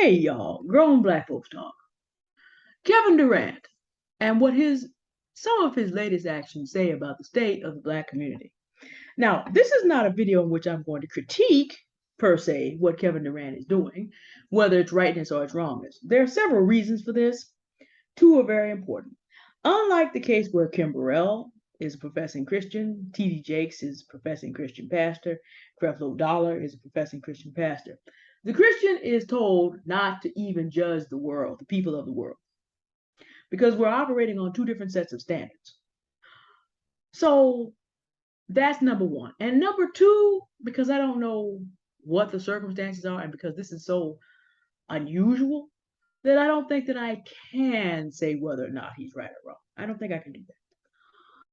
Hey y'all, grown black folks talk. Kevin Durant and what some of his latest actions say about the state of the black community. Now, this is not a video in which I'm going to critique per se what Kevin Durant is doing, whether it's rightness or it's wrongness. There are several reasons for this. Two are very important. Unlike the case where Kim Burrell is a professing Christian, T.D. Jakes is a professing Christian pastor, Creflo Dollar is a professing Christian pastor. The Christian is told not to even judge the world, the people of the world, because we're operating on two different sets of standards. So that's number one. And number two, because I don't know what the circumstances are, and because this is so unusual, that I don't think that I can say whether or not he's right or wrong. I don't think I can do that.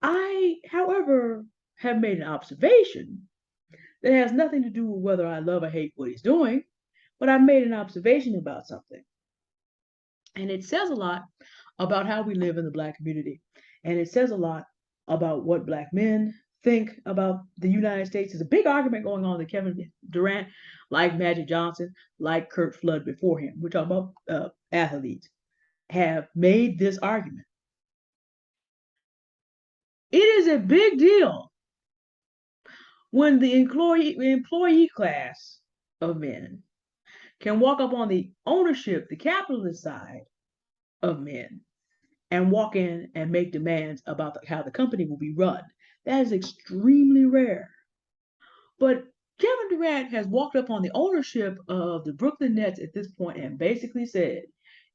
I, however, have made an observation that has nothing to do with whether I love or hate what he's doing, but I've made an observation about something. And it says a lot about how we live in the black community. And it says a lot about what black men think about the United States. There's a big argument going on that Kevin Durant, like Magic Johnson, like Curt Flood before him, we're talking about athletes, have made this argument. It is a big deal when the employee class of men can walk up on the ownership, the capitalist side of men, and walk in and make demands about how the company will be run. That is extremely rare. But Kevin Durant has walked up on the ownership of the Brooklyn Nets at this point and basically said,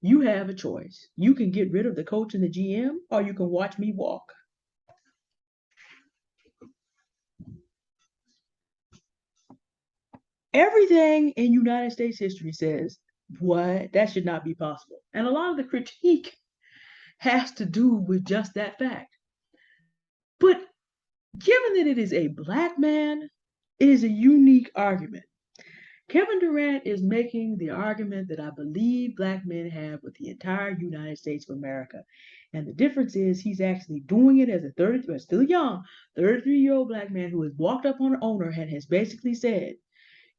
you have a choice. You can get rid of the coach and the GM, or you can watch me walk. Everything in United States history says, what? That should not be possible. And a lot of the critique has to do with just that fact. But given that it is a black man, it is a unique argument. Kevin Durant is making the argument that I believe black men have with the entire United States of America. And the difference is he's actually doing it as a 33, still young, 33-year-old black man who has walked up on an owner and has basically said,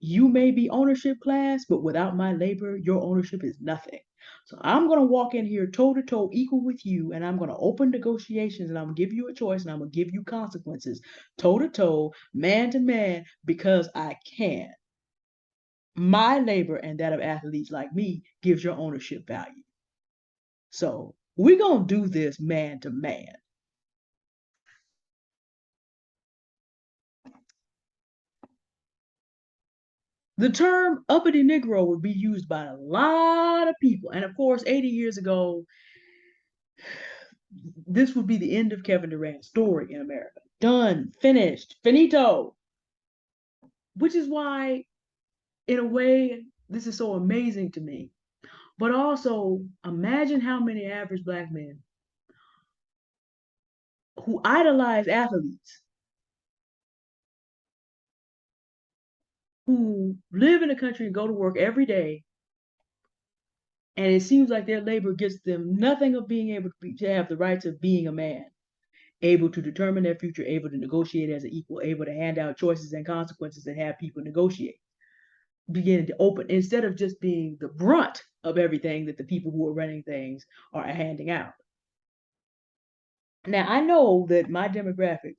you may be ownership class, but without my labor, your ownership is nothing. So I'm going to walk in here toe to toe, equal with you, and I'm going to open negotiations, and I'm going to give you a choice, and I'm going to give you consequences, toe to toe, man to man, because I can. My labor and that of athletes like me gives your ownership value. So we're going to do this man to man. The term uppity Negro would be used by a lot of people. And of course, 80 years ago, this would be the end of Kevin Durant's story in America. Done, finished, finito. Which is why, in a way, this is so amazing to me. But also, imagine how many average black men who idolize athletes, who live in the country and go to work every day, and it seems like their labor gets them nothing of being able to have the rights of being a man, able to determine their future, able to negotiate as an equal, able to hand out choices and consequences and have people negotiate, beginning to open instead of just being the brunt of everything that the people who are running things are handing out. Now, I know that my demographic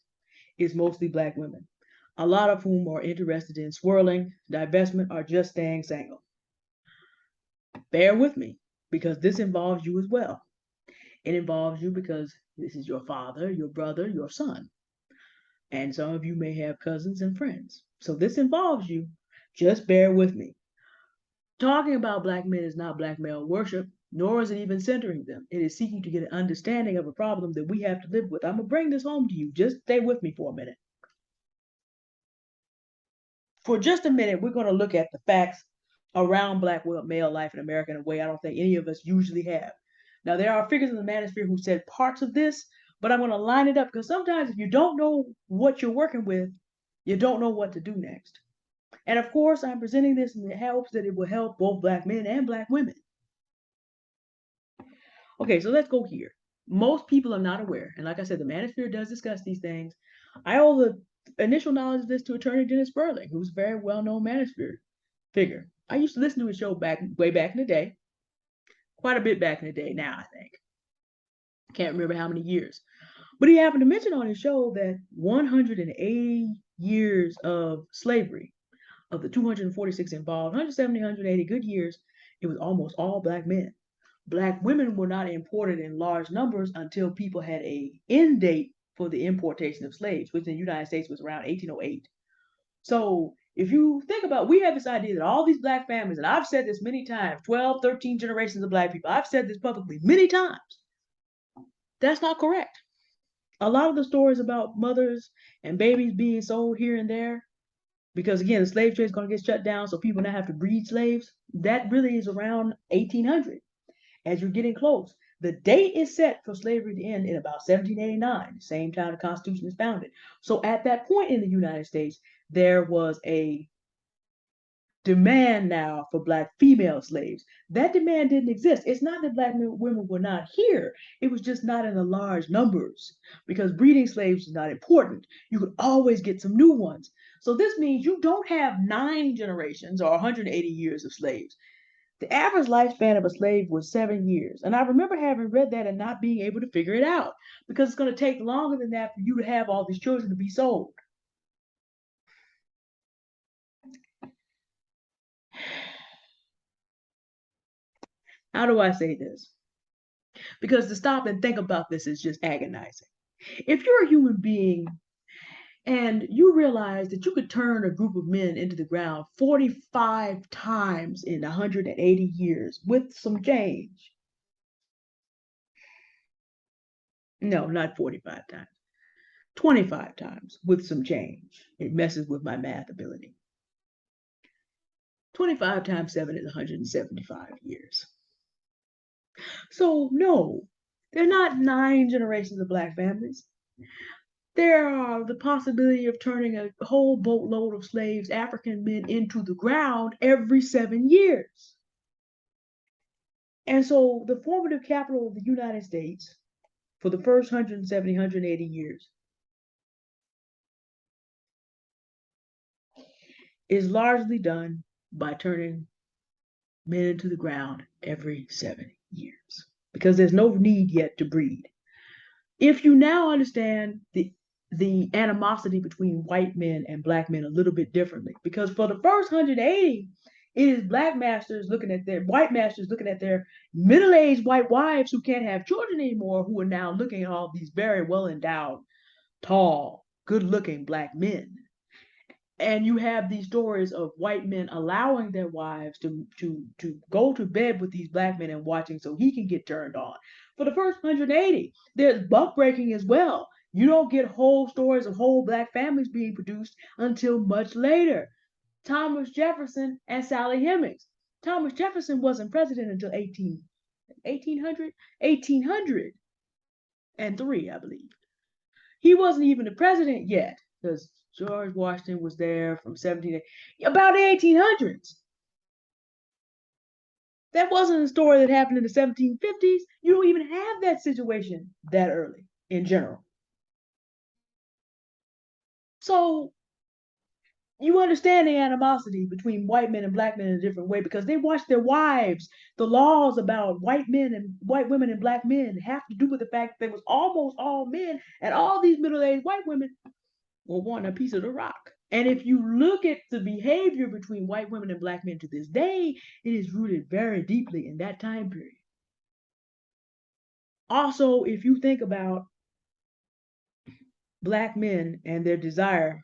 is mostly black women, a lot of whom are interested in swirling, divestment, or just staying single. Bear with me, because this involves you as well. It involves you because this is your father, your brother, your son. And some of you may have cousins and friends. So this involves you. Just bear with me. Talking about black men is not black male worship, nor is it even centering them. It is seeking to get an understanding of a problem that we have to live with. I'm going to bring this home to you. Just stay with me for a minute. For just a minute, we're going to look at the facts around black male life in America in a way I don't think any of us usually have. Now, there are figures in the manosphere who said parts of this, but I'm going to line it up because sometimes if you don't know what you're working with, you don't know what to do next. And of course, I'm presenting this in the hopes that it will help both black men and black women. Okay, so let's go here. Most people are not aware, and like I said, the manosphere does discuss these things. I owe the initial knowledge of this to attorney Dennis Sperling, who's a very well-known manosphere figure. I used to listen to his show way back in the day, quite a bit back in the day now, I think. Can't remember how many years. But he happened to mention on his show that 180 years of slavery, of the 246 involved, 170, 180 good years, it was almost all black men. Black women were not imported in large numbers until people had a end date for the importation of slaves, which in the United States was around 1808. So if you think about, we have this idea that all these black families, and I've said this many times, 12, 13 generations of black people, I've said this publicly many times. That's not correct. A lot of the stories about mothers and babies being sold here and there, because again, the slave trade is going to get shut down, so people now have to breed slaves. That really is around 1800. As you're getting close, the date is set for slavery to end in about 1789, the same time the Constitution is founded. So at that point in the United States, there was a demand now for black female slaves. That demand didn't exist. It's not that black women were not here. It was just not in the large numbers because breeding slaves is not important. You could always get some new ones. So this means you don't have 9 generations or 180 years of slaves. The average lifespan of a slave was 7 years. And I remember having read that and not being able to figure it out because it's going to take longer than that for you to have all these children to be sold. How do I say this? Because to stop and think about this is just agonizing. If you're a human being and you realize that you could turn a group of men into the ground 45 times in 180 years with some change. No, not 45 times. 25 times with some change. It messes with my math ability. 25 times 7 is 175 years. So, no, they're not 9 generations of black families. There are the possibility of turning a whole boatload of slaves, African men, into the ground every 7 years. And so the formative capital of the United States for the first 170, 180 years is largely done by turning men into the ground every 7 years because there's no need yet to breed. If you now understand the animosity between white men and black men a little bit differently, because for the first 180, it is black masters looking at their white masters looking at their middle-aged white wives who can't have children anymore, who are now looking at all these very well-endowed, tall, good-looking black men. And you have these stories of white men allowing their wives to go to bed with these black men and watching so he can get turned on. For the first 180, there's buck breaking as well. You don't get whole stories of whole black families being produced until much later. Thomas Jefferson and Sally Hemings. Thomas Jefferson wasn't president until 1800, 1803, I believe. He wasn't even the president yet because George Washington was there from 17 about the 1800s. That wasn't a story that happened in the 1750s. You don't even have that situation that early in general. So you understand the animosity between white men and black men in a different way because they watch their wives. The laws about white men and white women and black men have to do with the fact that there was almost all men and all these middle-aged white women were wanting a piece of the rock. And if you look at the behavior between white women and black men to this day, it is rooted very deeply in that time period. Also, if you think about black men and their desire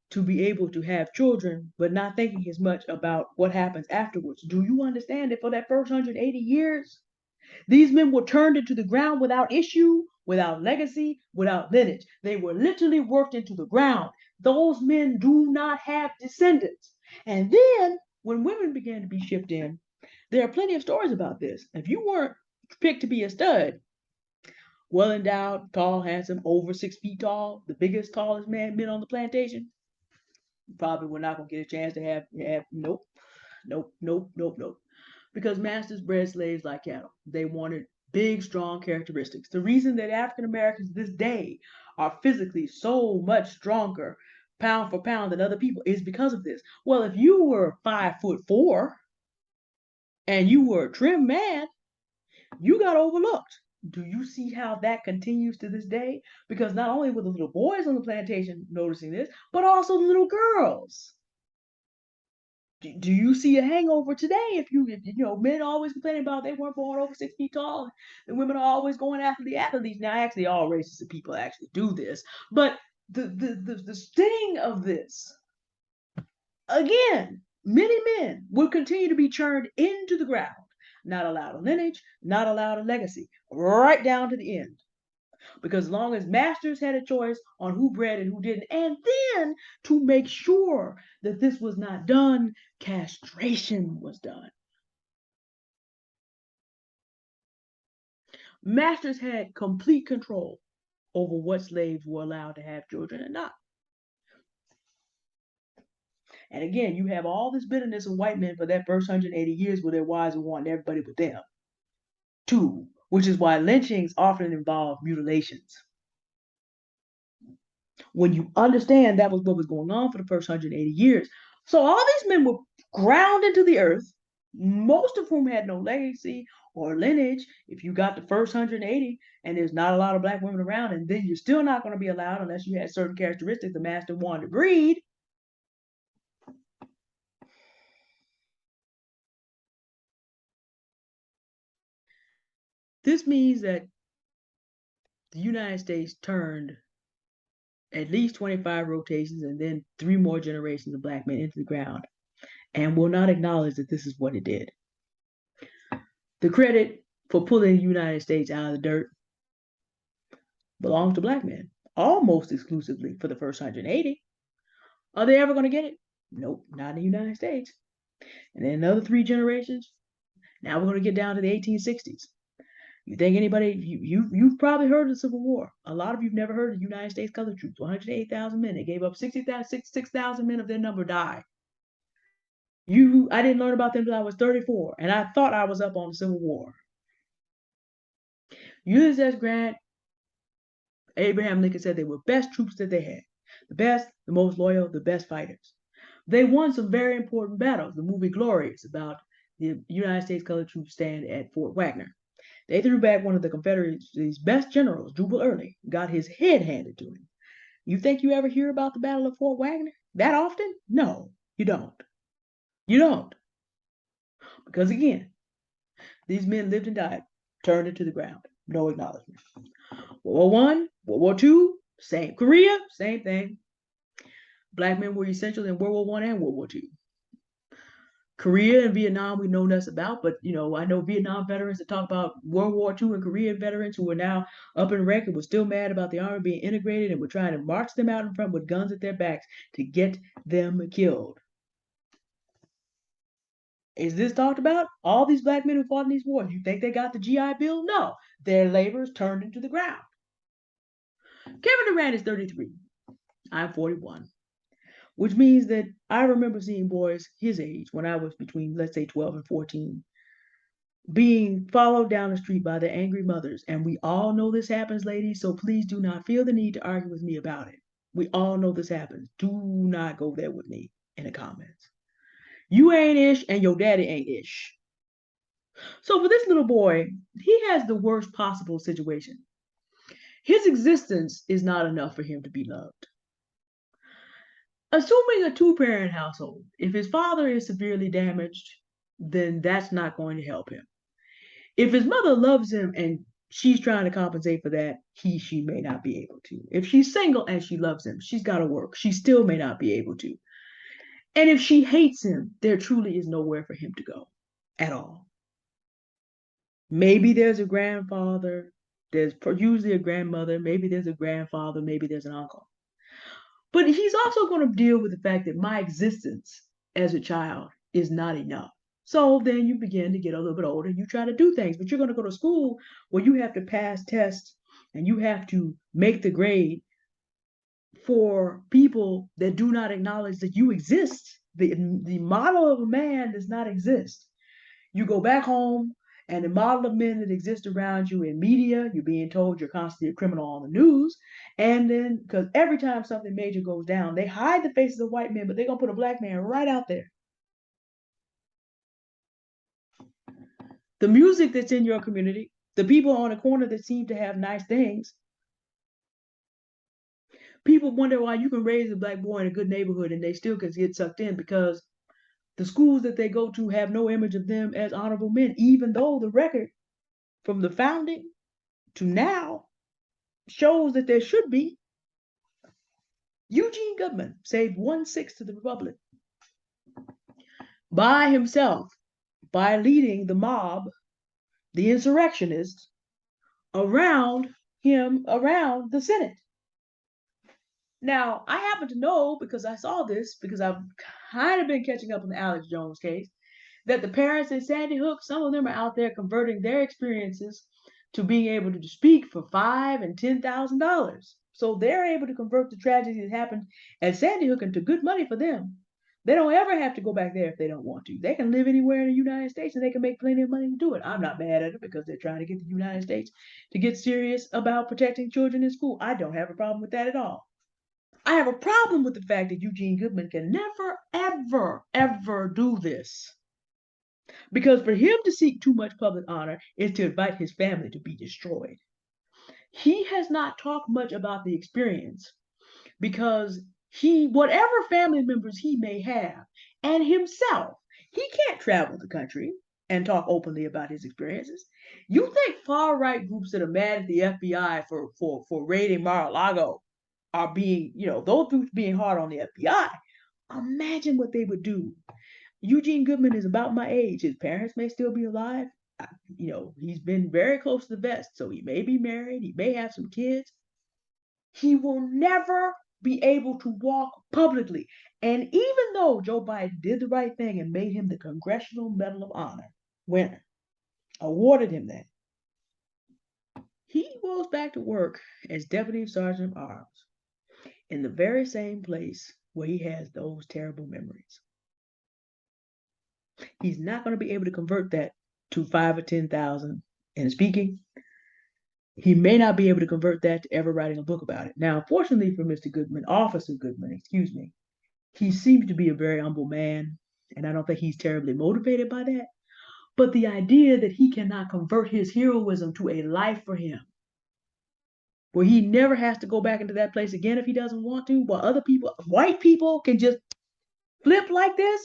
to be able to have children, but not thinking as much about what happens afterwards, do you understand that for that first 180 years, these men were turned into the ground without issue, without legacy, without lineage? They were literally worked into the ground. Those men do not have descendants. And then when women began to be shipped in, there are plenty of stories about this. If you weren't picked to be a stud, well endowed, tall, handsome, over 6 feet tall, the biggest, tallest men on the plantation, you probably were not going to get a chance to have nope, nope, nope, nope, nope. Because masters bred slaves like cattle. They wanted big, strong characteristics. The reason that African Americans this day are physically so much stronger pound for pound than other people is because of this. Well, if you were 5'4" and you were a trim man, you got overlooked. Do you see how that continues to this day? Because not only were the little boys on the plantation noticing this, but also the little girls. Do you see a hangover today? If you know, men always complaining about they weren't born over 6 feet tall, and women are always going after the athletes. Now, actually, all races of people actually do this, but the sting of this, again, many men will continue to be churned into the ground, not allowed a lineage, not allowed a legacy, right down to the end. Because as long as masters had a choice on who bred and who didn't, and then to make sure that this was not done, castration was done. Masters had complete control over what slaves were allowed to have children and not. And again, you have all this bitterness of white men for that first 180 years where their wives were wanting everybody but them, too, which is why lynchings often involve mutilations. When you understand that was what was going on for the first 180 years. So all these men were ground into the earth, most of whom had no legacy or lineage. If you got the first 180 and there's not a lot of black women around, and then you're still not going to be allowed unless you had certain characteristics the master wanted to breed. This means that the United States turned at least 25 rotations and then 3 more generations of black men into the ground and will not acknowledge that this is what it did. The credit for pulling the United States out of the dirt belongs to black men, almost exclusively for the first 180. Are they ever going to get it? Nope, not in the United States. And then another 3 generations. Now we're going to get down to the 1860s. You think anybody, you've probably heard of the Civil War. A lot of you've never heard of the United States colored troops, 108,000 men. They gave up 6,000 men of their number died. I didn't learn about them until I was 34, and I thought I was up on the Civil War. Ulysses S. Grant, Abraham Lincoln said they were best troops that they had. The best, the most loyal, the best fighters. They won some very important battles. The movie Glory is about the United States colored troops stand at Fort Wagner. They threw back one of the Confederacy's best generals, Jubal Early, got his head handed to him. You think you ever hear about the Battle of Fort Wagner that often? No, you don't. You don't. Because again, these men lived and died, turned into the ground. No acknowledgement. World War I, World War II, same. Korea, same thing. Black men were essential in World War I and World War II. Korea and Vietnam we know less about, but I know Vietnam veterans that talk about World War II and Korean veterans who are now up in rank and were still mad about the army being integrated and were trying to march them out in front with guns at their backs to get them killed. Is this talked about? All these black men who fought in these wars, you think they got the GI Bill? No, their labors turned into the ground. Kevin Durant is 33. I'm 41. Which means that I remember seeing boys his age when I was between, let's say, 12 and 14, being followed down the street by their angry mothers. And we all know this happens, ladies, so please do not feel the need to argue with me about it. We all know this happens. Do not go there with me in the comments. You ain't ish and your daddy ain't ish. So for this little boy, he has the worst possible situation. His existence is not enough for him to be loved. Assuming a 2-parent household, if his father is severely damaged, then that's not going to help him. If his mother loves him and she's trying to compensate for that, she may not be able to. If she's single and she loves him, she's got to work. She still may not be able to. And if she hates him, there truly is nowhere for him to go at all. Maybe there's a grandfather, there's usually a grandmother, maybe there's a grandfather, maybe there's an uncle. But he's also going to deal with the fact that my existence as a child is not enough. So then you begin to get a little bit older, you try to do things, but you're going to go to school where you have to pass tests and you have to make the grade for people that do not acknowledge that you exist. The model of a man does not exist. You go back home And the model of men that exist around you in media, you're being told you're constantly a criminal on the news. And then, because every time something major goes down, they hide the faces of white men, but they're going to put a black man right out there. The music that's in your community, the people on the corner that seem to have nice things, people wonder why you can raise a black boy in a good neighborhood and they still can get sucked in because the schools that they go to have no image of them as honorable men, even though the record from the founding to now shows that there should be. Eugene Goodman saved 1/6 of the republic by himself, by leading the mob, the insurrectionists, around him, around the Senate. Now, I happen to know because I saw this, because I've kind of been catching up on the Alex Jones case, that the parents in Sandy Hook, some of them are out there converting their experiences to being able to speak for $5,000 and $10,000. So they're able to convert the tragedy that happened at Sandy Hook into good money for them. They don't ever have to go back there if they don't want to. They can live anywhere in the United States and they can make plenty of money to do it. I'm not mad at it because they're trying to get the United States to get serious about protecting children in school. I don't have a problem with that at all. I have a problem with the fact that Eugene Goodman can never, ever, ever do this. Because for him to seek too much public honor is to invite his family to be destroyed. He has not talked much about the experience because whatever family members he may have, and himself, he can't travel the country and talk openly about his experiences. You think far-right groups that are mad at the FBI for raiding Mar-a-Lago are being, those groups being hard on the FBI. Imagine what they would do. Eugene Goodman is about my age. His parents may still be alive. He's been very close to the vest, so he may be married. He may have some kids. He will never be able to walk publicly. And even though Joe Biden did the right thing and made him the Congressional Medal of Honor winner, awarded him that, he goes back to work as Deputy Sergeant of Arms in the very same place where he has those terrible memories. He's not going to be able to convert that to 5,000 or 10,000 in speaking. He may not be able to convert that to ever writing a book about it. Now, fortunately for Mr. Goodman, Officer Goodman, excuse me, he seems to be a very humble man, and I don't think he's terribly motivated by that. But the idea that he cannot convert his heroism to a life for him, where he never has to go back into that place again if he doesn't want to, while other people, white people, can just flip like this.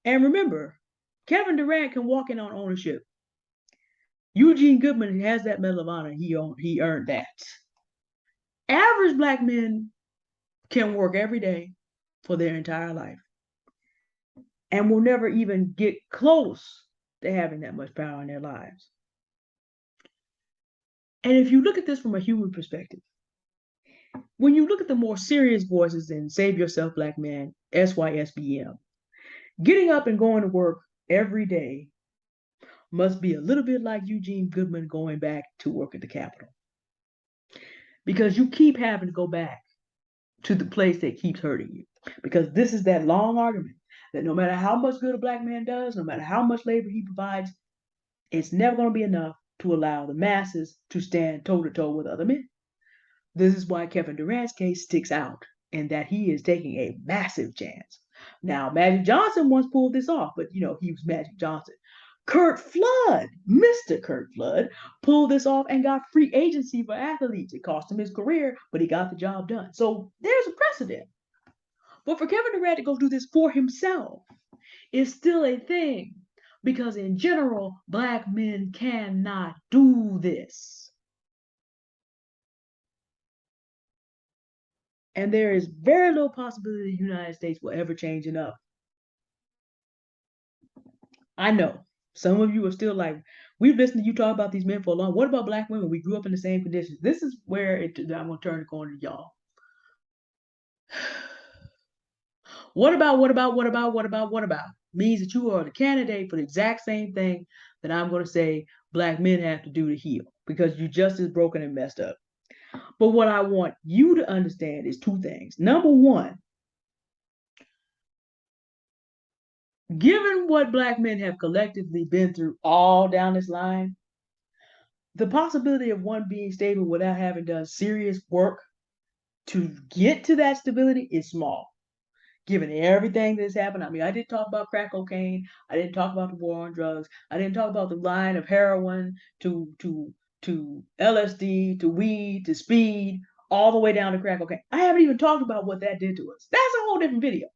And remember, Kevin Durant can walk in on ownership. Eugene Goodman has that Medal of Honor. He earned that. Average black men can work every day for their entire life and will never even get close to having that much power in their lives. And if you look at this from a human perspective, when you look at the more serious voices in Save Yourself Black Man, SYSBM, getting up and going to work every day must be a little bit like Eugene Goodman going back to work at the Capitol. Because you keep having to go back to the place that keeps hurting you. Because this is that long argument that no matter how much good a black man does, no matter how much labor he provides, it's never going to be enough to allow the masses to stand toe-to-toe with other men. This is why Kevin Durant's case sticks out in that he is taking a massive chance. Now, Magic Johnson once pulled this off, but he was Magic Johnson. Curt Flood, Mr. Curt Flood, pulled this off and got free agency for athletes. It cost him his career, but he got the job done. So there's a precedent. But for Kevin Durant to go do this for himself is still a thing, because in general, black men cannot do this. And there is very little possibility the United States will ever change enough. I know some of you are still like, we've listened to you talk about these men for a long. What about black women? We grew up in the same conditions. This is where I'm going to turn the corner to y'all. What about means that you are the candidate for the exact same thing that I'm going to say black men have to do to heal, because you're just as broken and messed up. But what I want you to understand is two things. Number one, Given what black men have collectively been through all down this line, the possibility of one being stable without having done serious work to get to that stability is small. Given everything that's happened, I mean, I didn't talk about crack cocaine. I didn't talk about the war on drugs. I didn't talk about the line of heroin to LSD to weed to speed, all the way down to crack cocaine. I haven't even talked about what that did to us. That's a whole different video.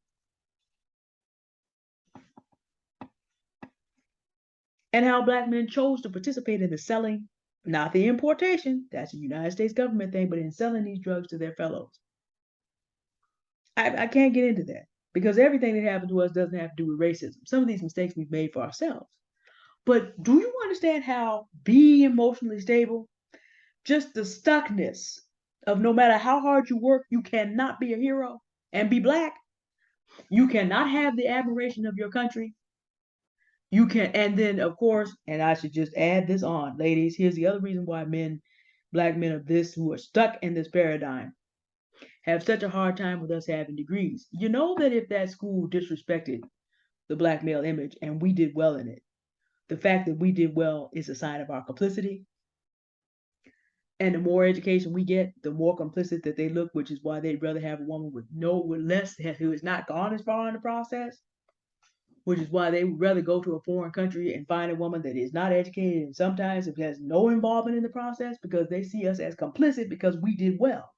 And how black men chose to participate in the selling, not the importation. That's a United States government thing, but in selling these drugs to their fellows. I can't get into that because everything that happened to us doesn't have to do with racism. Some of these mistakes we've made for ourselves. But do you understand how being emotionally stable, just the stuckness of no matter how hard you work, you cannot be a hero and be black? You cannot have the admiration of your country. You can, and then of course, and I should just add this on, ladies. Here's the other reason why black men of this who are stuck in this paradigm, have such a hard time with us having degrees. You know that if that school disrespected the black male image and we did well in it, the fact that we did well is a sign of our complicity. And the more education we get, the more complicit that they look, which is why they'd rather have a woman with less, who has not gone as far in the process, which is why they would rather go to a foreign country and find a woman that is not educated and sometimes it has no involvement in the process because they see us as complicit because we did well.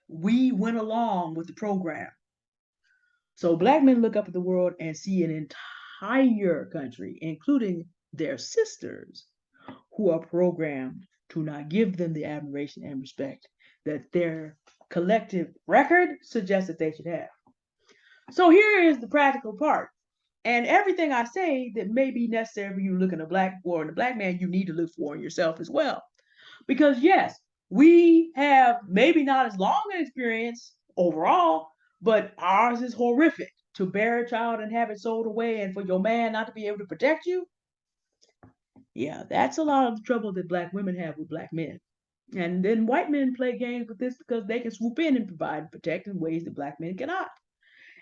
We went along with the program. So black men look up at the world and see an entire country, including their sisters, who are programmed to not give them the admiration and respect that their collective record suggests that they should have. So here is the practical part. And everything I say that may be necessary for you to look in a black or in a black man, you need to look for in yourself as well. Because yes, we have maybe not as long an experience overall, but ours is horrific. To bear a child and have it sold away and for your man not to be able to protect you, yeah, that's a lot of the trouble that black women have with black men. And then white men play games with this because they can swoop in and provide and protect in ways that black men cannot.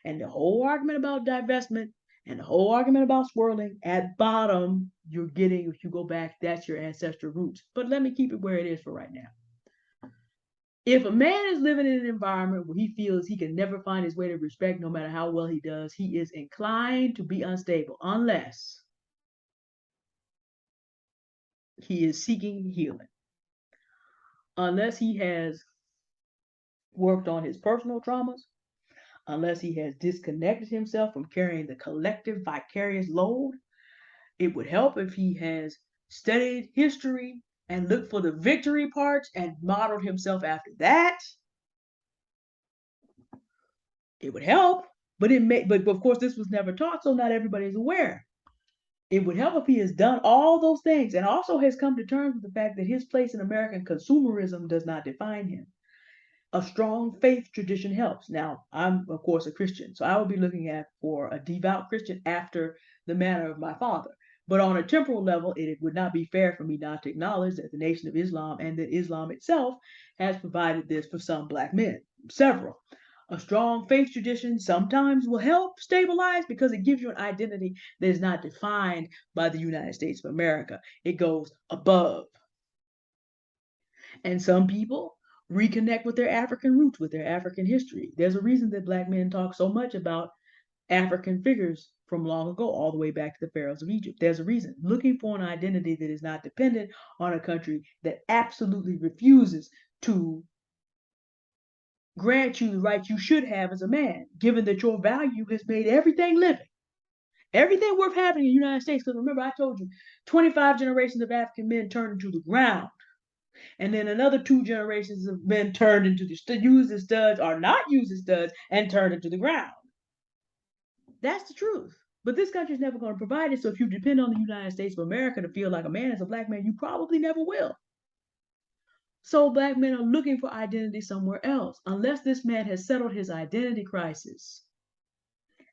And the whole argument about divestment and the whole argument about swirling, at bottom, you're getting, if you go back, that's your ancestral roots. But let me keep it where it is for right now. If a man is living in an environment where he feels he can never find his way to respect no matter how well he does, he is inclined to be unstable unless he is seeking healing, unless he has worked on his personal traumas, unless he has disconnected himself from carrying the collective vicarious load. It would help if he has studied history and looked for the victory parts and modeled himself after that. It would help, but of course this was never taught, so not everybody is aware. It would help if he has done all those things and also has come to terms with the fact that his place in American consumerism does not define him. A strong faith tradition helps. Now, I'm of course a Christian, so I will be looking at for a devout Christian after the manner of my father. But on a temporal level, it would not be fair for me not to acknowledge that the Nation of Islam and that Islam itself has provided this for some black men, several. A strong faith tradition sometimes will help stabilize because it gives you an identity that is not defined by the United States of America. It goes above. And some people reconnect with their African roots, with their African history. There's a reason that black men talk so much about African figures from long ago, all the way back to the pharaohs of Egypt. There's a reason. Looking for an identity that is not dependent on a country that absolutely refuses to grant you the rights you should have as a man, given that your value has made everything living, everything worth having in the United States. Because remember, I told you, 25 generations of African men turned into the ground. And then another 2 generations of men turned into used as studs or not used as studs and turned into the ground. That's the truth. But this country is never going to provide it. So if you depend on the United States of America to feel like a man as a black man, you probably never will. So black men are looking for identity somewhere else, unless this man has settled his identity crisis.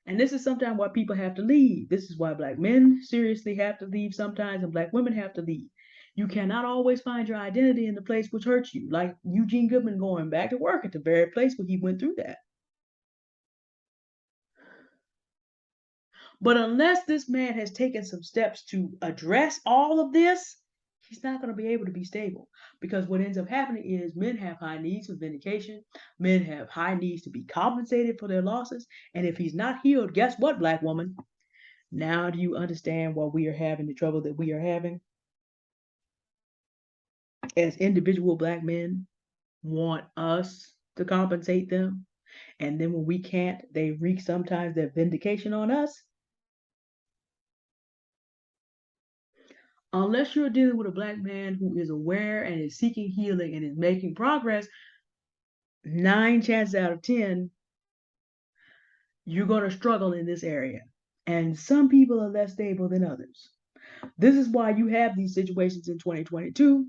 And this is sometimes why people have to leave. This is why black men seriously have to leave sometimes, and black women have to leave. You cannot always find your identity in the place which hurts you, like Eugene Goodman going back to work at the very place where he went through that. But unless this man has taken some steps to address all of this, he's not going to be able to be stable. Because what ends up happening is men have high needs for vindication, men have high needs to be compensated for their losses. And if he's not healed, guess what, Black woman? Now do you understand why we are having the trouble that we are having? As individual Black men want us to compensate them. And then when we can't, they wreak sometimes their vindication on us. Unless you're dealing with a Black man who is aware and is seeking healing and is making progress, 9 chances out of 10, you're going to struggle in this area. And some people are less stable than others. This is why you have these situations in 2022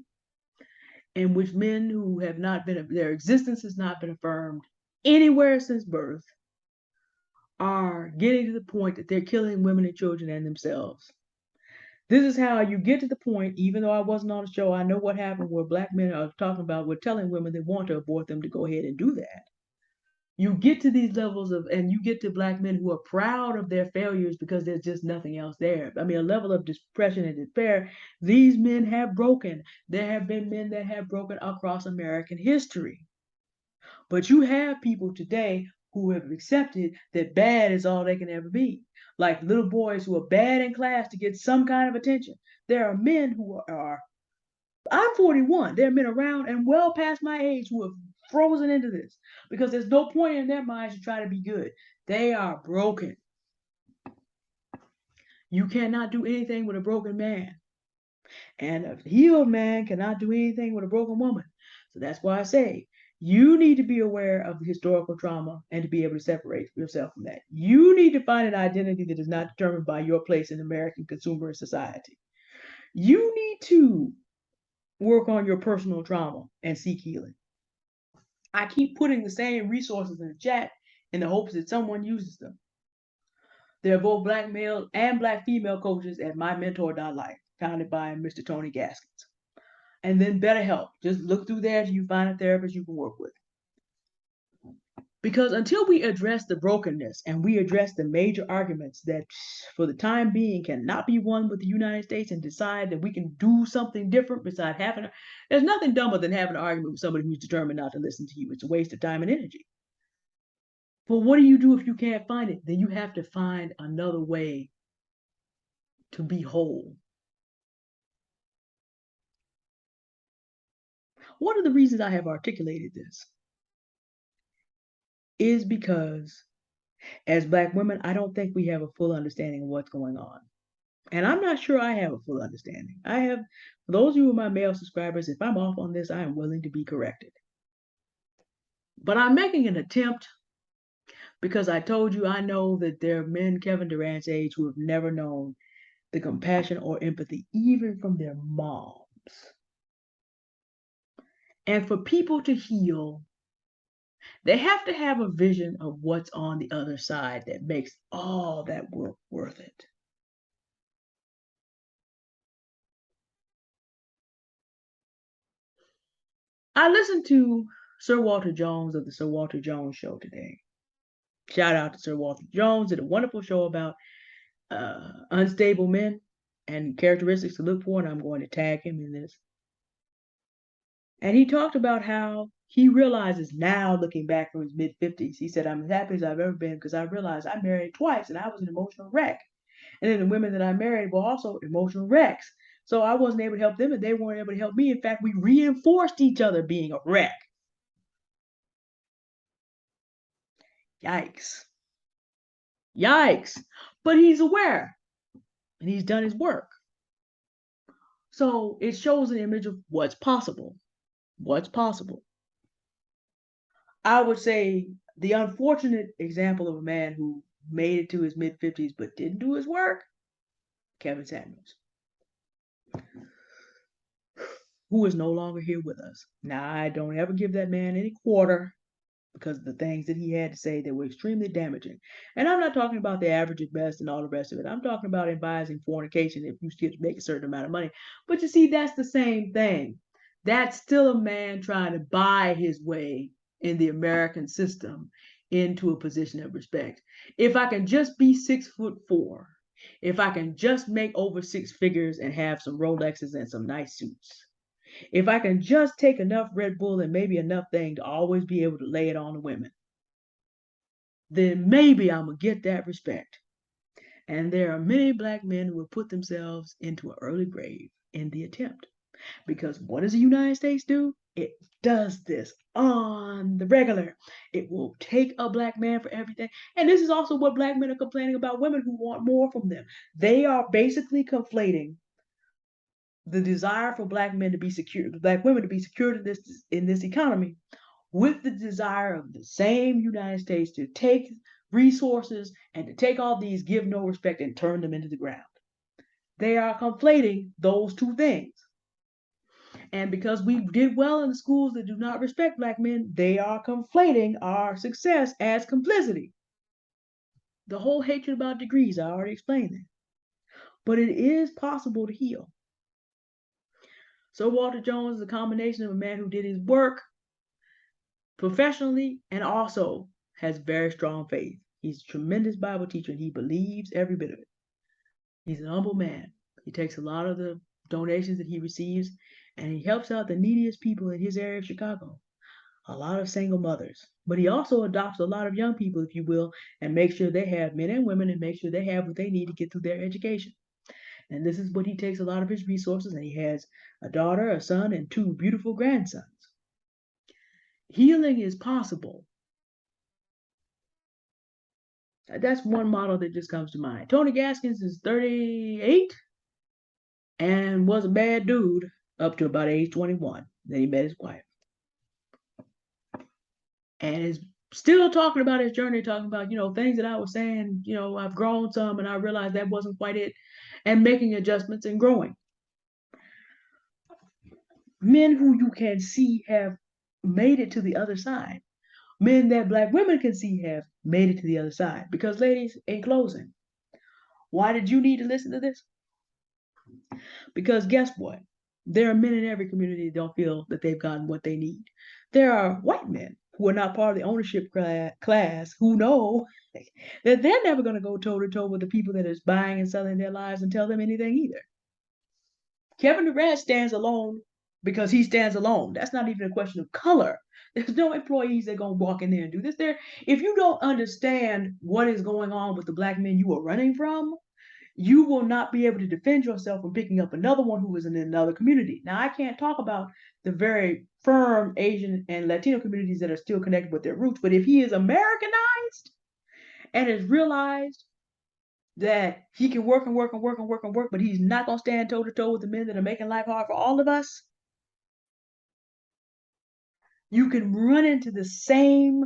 in which men who have not been, their existence has not been affirmed anywhere since birth, are getting to the point that they're killing women and children and themselves. This is how you get to the point, even though I wasn't on the show, I know what happened where Black men are talking about, we're telling women they want to abort them to go ahead and do that. You get to these levels of, and you get to Black men who are proud of their failures because there's just nothing else there. I mean, a level of depression and despair, these men have broken. There have been men that have broken across American history. But you have people today who have accepted that bad is all they can ever be. Like little boys who are bad in class to get some kind of attention. There are men who are, I'm 41, there are men around and well past my age who have frozen into this because there's no point in their minds to try to be good. They are broken. You cannot do anything with a broken man. And a healed man cannot do anything with a broken woman. So that's why I say you need to be aware of the historical trauma and to be able to separate yourself from that. You need to find an identity that is not determined by your place in American consumer society. You need to work on your personal trauma and seek healing. I keep putting the same resources in the chat in the hopes that someone uses them. There are both Black male and Black female coaches at mymentor.life, founded by Mr. Tony Gaskins. And then BetterHelp. Just look through there till you find a therapist you can work with. Because until we address the brokenness and we address the major arguments that for the time being cannot be won with the United States and decide that we can do something different besides having, there's nothing dumber than having an argument with somebody who's determined not to listen to you. It's a waste of time and energy. But what do you do if you can't find it? Then you have to find another way to be whole. One of the reasons I have articulated this is because as Black women, I don't think we have a full understanding of what's going on. And I'm not sure I have a full understanding. I have, for those of you who are my male subscribers, if I'm off on this, I am willing to be corrected. But I'm making an attempt because I told you I know that there are men Kevin Durant's age who have never known the compassion or empathy, even from their moms. And for people to heal, they have to have a vision of what's on the other side that makes all that work worth it. I listened to Sir Walter Jones of the Sir Walter Jones Show today. Shout out to Sir Walter Jones, did a wonderful show about unstable men and characteristics to look for, and I'm going to tag him in this. And he talked about how he realizes now, looking back from his mid-50s, he said, I'm as happy as I've ever been because I realized I married twice and I was an emotional wreck. And then the women that I married were also emotional wrecks. So I wasn't able to help them and they weren't able to help me. In fact, we reinforced each other being a wreck. Yikes. Yikes. But he's aware and he's done his work. So it shows an image of what's possible. What's possible. I would say the unfortunate example of a man who made it to his mid-50s but didn't do his work, Kevin Samuels, who is no longer here with us. Now, I don't ever give that man any quarter because of the things that he had to say that were extremely damaging. And I'm not talking about the average at best and all the rest of it. I'm talking about advising fornication if you get to make a certain amount of money. But you see, that's the same thing. That's still a man trying to buy his way in the American system into a position of respect. If I can just be 6'4", if I can just make over six figures and have some Rolexes and some nice suits, if I can just take enough Red Bull and maybe enough thing to always be able to lay it on the women, then maybe I'm going to get that respect. And there are many black men who will put themselves into an early grave in the attempt. Because what does the United States do? It does this on the regular. It will take a black man for everything. And this is also what black men are complaining about women who want more from them. They are basically conflating the desire for black men to be secure, black women to be secured in this economy, with the desire of the same United States to take resources and to take all these give no respect and turn them into the ground. They are conflating those two things. And because we did well in the schools that do not respect black men, they are conflating our success as complicity. The whole hatred about degrees, I already explained that. But it is possible to heal. Sir Walter Jones is a combination of a man who did his work professionally and also has very strong faith. He's a tremendous Bible teacher and he believes every bit of it. He's an humble man. He takes a lot of the donations that he receives and he helps out the neediest people in his area of Chicago. A lot of single mothers. But he also adopts a lot of young people, if you will, and makes sure they have men and women and make sure they have what they need to get through their education. And this is what he takes a lot of his resources, and he has a daughter, a son, and two beautiful grandsons. Healing is possible. That's one model that just comes to mind. Tony Gaskins is 38 and was a bad dude up to about age 21. Then he met his wife. And is still talking about his journey, talking about, things that I was saying, I've grown some and I realized that wasn't quite it, and making adjustments and growing. Men who you can see have made it to the other side. Men that black women can see have made it to the other side. Because ladies, in closing, why did you need to listen to this? Because guess what? There are men in every community that don't feel that they've gotten what they need. There are white men who are not part of the ownership class who know that they're never going to go toe to toe with the people that is buying and selling their lives and tell them anything either. Kevin Durant stands alone because he stands alone. That's not even a question of color. There's no employees that are going to walk in there and do this. If you don't understand what is going on with the black men you are running from, you will not be able to defend yourself from picking up another one who is in another community. Now, I can't talk about the very firm Asian and Latino communities that are still connected with their roots, but if he is Americanized and has realized that he can work and work and work and work and work, but he's not going to stand toe to toe with the men that are making life hard for all of us, you can run into the same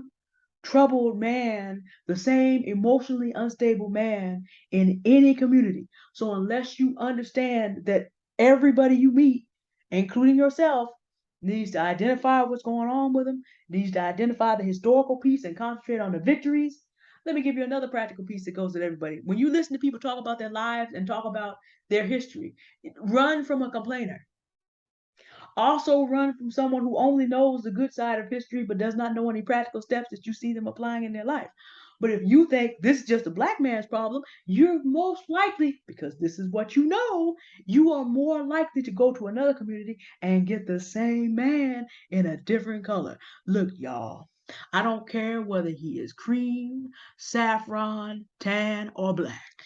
troubled man, the same emotionally unstable man in any community. So unless you understand that everybody you meet, including yourself, needs to identify what's going on with them, needs to identify the historical piece and concentrate on the victories. Let me give you another practical piece that goes with everybody. When you listen to people talk about their lives and talk about their history, run from a complainer. Also run from someone who only knows the good side of history but does not know any practical steps that you see them applying in their life. But if you think this is just a black man's problem, you're most likely, because this is what you know, you are more likely to go to another community and get the same man in a different color. Look, y'all, I don't care whether he is cream, saffron, tan, or black.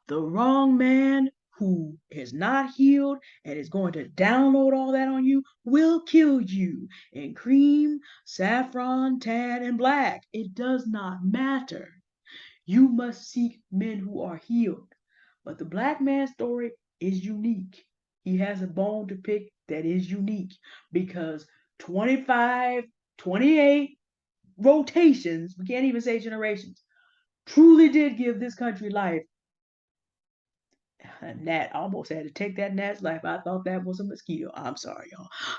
The wrong man who is not healed and is going to download all that on you will kill you in cream, saffron, tan, and black. It does not matter. You must seek men who are healed. But the black man's story is unique. He has a bone to pick that is unique because 25, 28 rotations, we can't even say generations, truly did give this country life. A gnat, I almost had to take that gnat's life. I thought that was a mosquito. I'm sorry,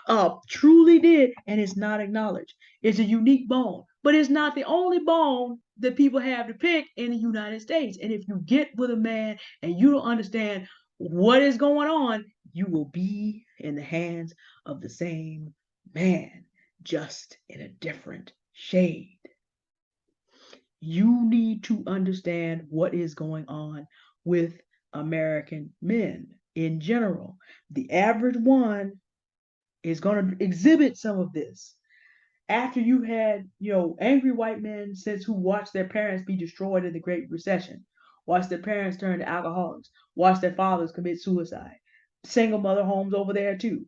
y'all. Truly did, and it's not acknowledged. It's a unique bone, but it's not the only bone that people have to pick in the United States. And if you get with a man and you don't understand what is going on, you will be in the hands of the same man, just in a different shade. You need to understand what is going on with American men in general. The average one is going to exhibit some of this. After you had, angry white men since who watched their parents be destroyed in the Great Recession, watched their parents turn to alcoholics, watched their fathers commit suicide, single mother homes over there too.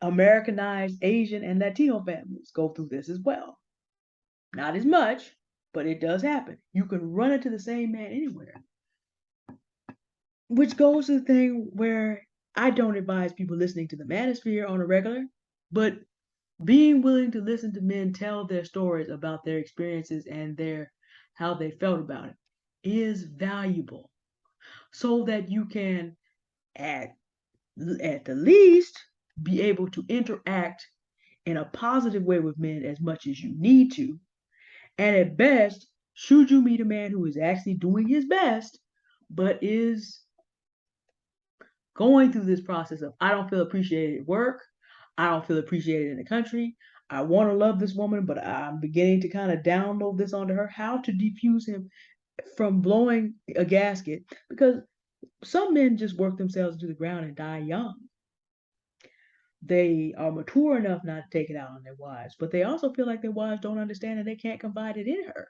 Americanized Asian and Latino families go through this as well. Not as much, but it does happen. You can run into the same man anywhere. Which goes to the thing where I don't advise people listening to the manosphere on a regular, but being willing to listen to men tell their stories about their experiences and their how they felt about it is valuable, so that you can at the least be able to interact in a positive way with men as much as you need to. And at best, should you meet a man who is actually doing his best, but is going through this process of, I don't feel appreciated at work, I don't feel appreciated in the country, I want to love this woman, but I'm beginning to kind of download this onto her, how to defuse him from blowing a gasket, because some men just work themselves into the ground and die young. They are mature enough not to take it out on their wives, but they also feel like their wives don't understand and they can't confide it in her.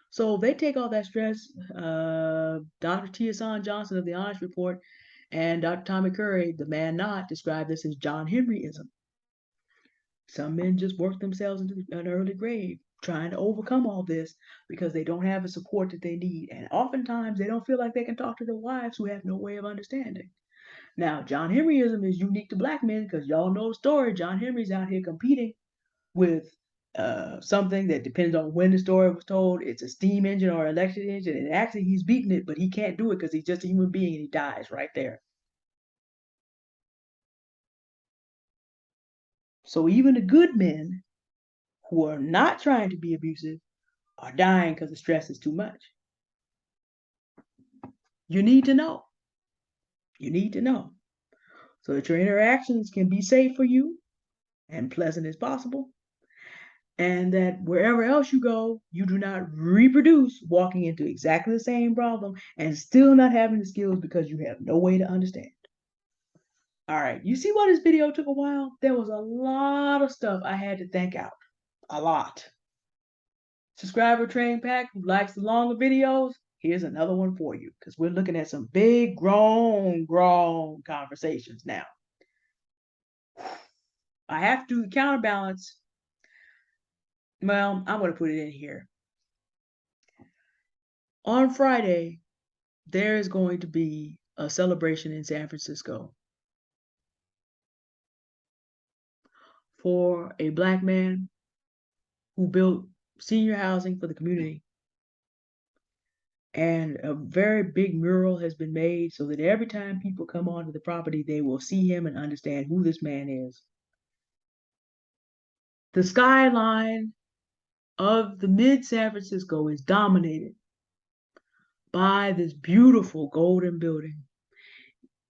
So they take all that stress. Dr. Tia Johnson of the Honest Report and Dr. Tommy Curry, the man not, described this as John Henryism. Some men just work themselves into an early grave trying to overcome all this because they don't have the support that they need. And oftentimes they don't feel like they can talk to their wives who have no way of understanding. Now, John Henryism is unique to black men because y'all know the story. John Henry's out here competing with something that depends on when the story was told. It's a steam engine or electric engine, and actually he's beating it, but he can't do it because he's just a human being and he dies right there. So even the good men who are not trying to be abusive are dying because the stress is too much. You need to know. You need to know so that your interactions can be safe for you and pleasant as possible, and that wherever else you go, you do not reproduce walking into exactly the same problem and still not having the skills because you have no way to understand. All right, you see why this video took a while? There was a lot of stuff I had to think out. A lot. Subscriber Train Pack who likes the longer videos, here's another one for you because we're looking at some big, grown conversations now. I have to do the counterbalance. Well, I'm going to put it in here. On Friday, there is going to be a celebration in San Francisco for a black man who built senior housing for the community. And a very big mural has been made so that every time people come onto the property, they will see him and understand who this man is. The skyline of the mid San Francisco is dominated by this beautiful golden building.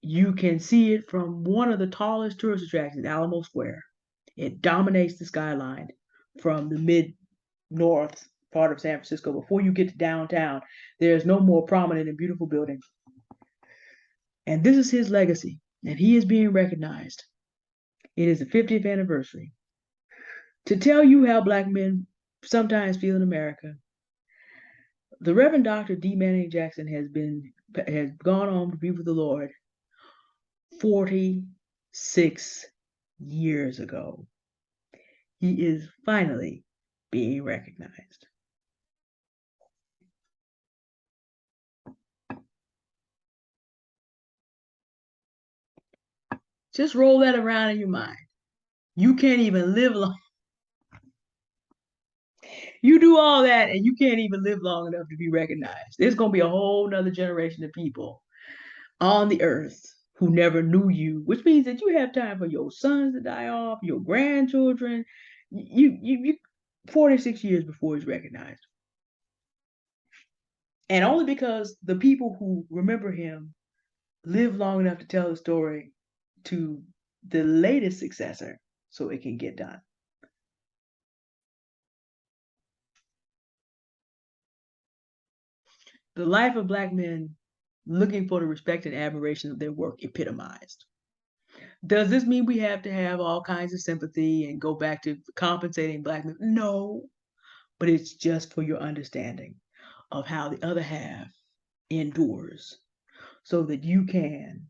You can see it from one of the tallest tourist attractions, Alamo Square. It dominates the skyline from the mid-north part of San Francisco. Before you get to downtown, there's no more prominent and beautiful building. And this is his legacy, and he is being recognized. It is the 50th anniversary. To tell you how black men sometimes feel in America, the Reverend Dr. D. Manning Jackson has gone home to be with the Lord 46 years ago. He is finally being recognized. Just roll that around in your mind. You can't even live long. You do all that and you can't even live long enough to be recognized. There's going to be a whole nother generation of people on the earth who never knew you, which means that you have time for your sons to die off, your grandchildren. You 46 years before he's recognized. And only because the people who remember him live long enough to tell the story to the latest successor so it can get done. The life of Black men looking for the respect and admiration of their work epitomized. Does this mean we have to have all kinds of sympathy and go back to compensating Black men? No, but it's just for your understanding of how the other half endures so that you can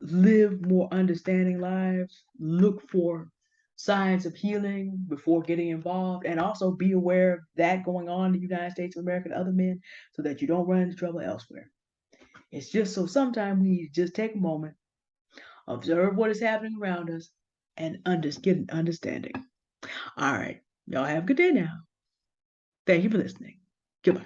live more understanding lives, look for signs of healing before getting involved, and also be aware of that going on in the United States of America to other men so that you don't run into trouble elsewhere. It's just so sometimes we just take a moment, observe what is happening around us, and get an understanding. All right. Y'all have a good day now. Thank you for listening. Goodbye.